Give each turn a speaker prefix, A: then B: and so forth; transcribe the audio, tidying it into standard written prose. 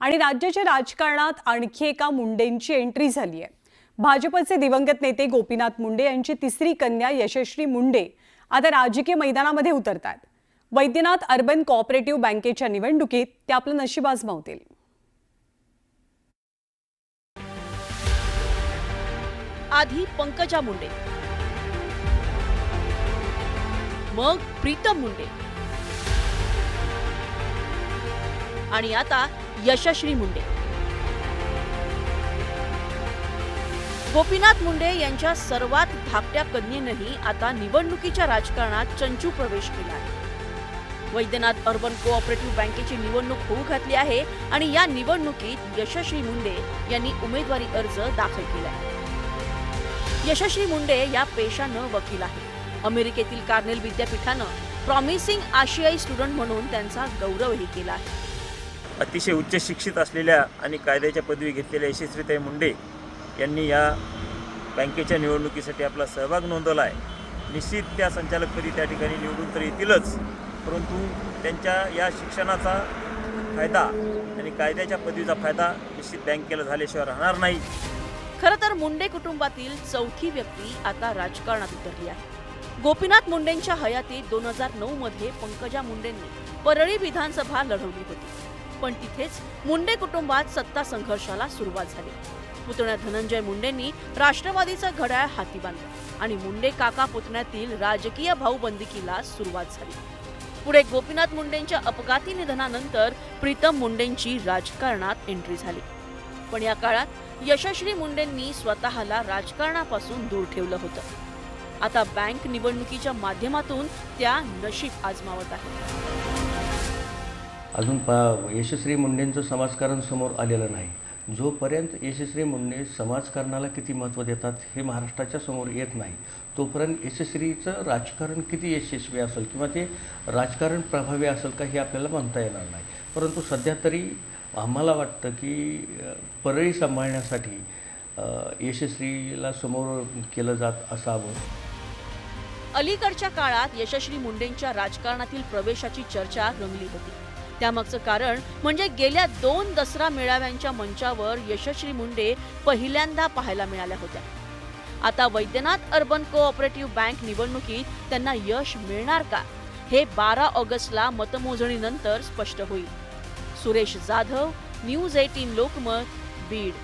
A: आणि राज्याच्या राजकारणात आणखी एका मुंडेंची एंट्री झाली आहे। भाजपचे दिवंगत नेते गोपीनाथ मुंडे यांची तिसरी कन्या यशश्री मुंडे आता राजकीय मैदानामध्ये उतरतात। वैद्यनाथ अर्बन कोऑपरेटिव्ह बँकेच्या निवडणुकीत ते आपलं नशीब आजमावतील।
B: आधी पंकजा मुंडे, मग प्रीतम मुंडे आणि आता यशश्री मुंडे। गोपीनाथ मुंडे यांच्या सर्वात धाकट्या कन्येनेही आता निवडणुकीच्या राजकारणात चंचू प्रवेश केला आहे। वैद्यनाथ अर्बन कोऑपरेटिव्ह बँकेची निवडणूक होऊ घातली आहे आणि या निवडणुकीत यशश्री मुंडे यांनी उमेदवारी अर्ज दाखल केला आहे। यशश्री मुंडे या पेशानं वकील आहे। अमेरिकेतील कार्नेल विद्यापीठानं प्रॉमिसिंग आशियाई स्टुडंट म्हणून त्यांचा गौरवही केला आहे।
C: अतिशय उच्च शिक्षित असलेल्या आणि कायद्याच्या पदवी घेतलेल्या यशस्वीताई मुंडे यांनी या बँकेच्या निवडणुकीसाठी आपला सहभाग नोंदवला आहे। निश्चित त्या संचालकपदी त्या ठिकाणी निवडून तर येतीलच, परंतु त्यांच्या या शिक्षणाचा फायदा आणि कायद्याच्या पदवीचा फायदा निश्चित बँकेला झाल्याशिवाय राहणार नाही।
B: खरं तर मुंडे कुटुंबातील चौथी व्यक्ती आता राजकारणात उतरली आहे। गोपीनाथ मुंडेंच्या हयातीत 2009 मध्ये पंकजा मुंडेंनी परळी विधानसभा लढवली होती, पण तिथेच मुंडे कुटुंबात सत्ता संघर्षाला सुरुवात झाली। पुतण्या धनंजय मुंडेंनी राष्ट्रवादीचं घड्याळ हाती बांधलं आणि मुंडे काका पुतण्यातील राजकीय भाऊबंदिकीला सुरुवात झाली। पुढे गोपीनाथ मुंडेंच्या अपघाती निधनानंतर प्रीतम मुंडेंची राजकारणात एंट्री झाली, पण या काळात यशश्री मुंडेंनी स्वतःला राजकारणापासून दूर ठेवलं होतं। आता बँक निवडणुकीच्या माध्यमातून त्या नशीब आजमावत आहेत।
D: अजून यशस्वी मुंडेंचं समाजकारण समोर आलेलं नाही। जोपर्यंत यशस्वी मुंडे समाजकारणाला किती महत्त्व देतात हे महाराष्ट्राच्या समोर येत नाही, तोपर्यंत यशस्वीचं राजकारण किती यशस्वी असेल किंवा ते राजकारण प्रभावी असेल का हे आपल्याला म्हणता येणार नाही। परंतु सध्या तरी आम्हाला वाटतं की परळी सांभाळण्यासाठी यशस्वीला समोर केलं जात असावं।
B: अलीकडच्या काळात यशश्री मुंडेंच्या राजकारणातील प्रवेशाची चर्चा रंगली होती। त्यामागचं कारण म्हणजे गेल्या 2 दसरा मेळाव्यांच्या मंचावर यशश्री मुंडे पहिल्यांदा पाहायला मिळाल्या होत्या। आता वैद्यनाथ अर्बन कोऑपरेटिव्ह बँक निवडणुकीत त्यांना यश मिळणार का, हे 12 ऑगस्टला मतमोजणीनंतर स्पष्ट होईल। सुरेश जाधव, न्यूज 18 लोकमत, बीड।